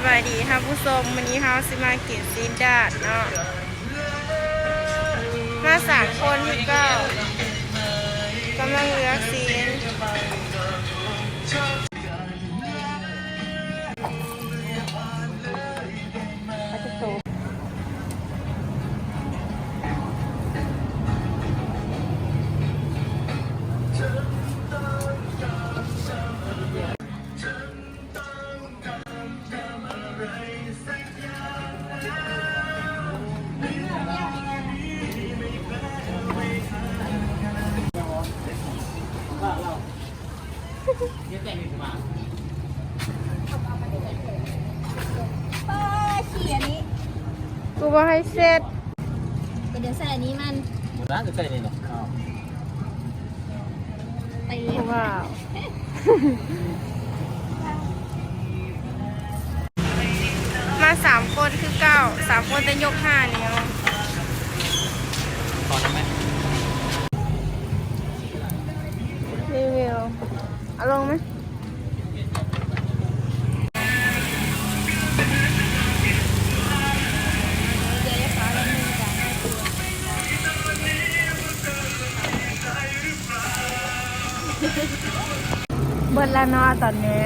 บายดีค่ะผู้ชมวันนี้เฮาสิมากินซีนดาดเนาะมา3 คนก็กำลังเลือกซีนขี่อันนี้กูบอกให้เสร็จเดี๋ยวใส่อันนี้มัน หมดแล้วจะใส่นี่เนาะ ไป ว้าว มา3 คนคือ3 คนจะยก5นิ้ว ตอนนั้นไหม รีวิวเอาลงไหมเบิดแล้วเนาะตอนนี้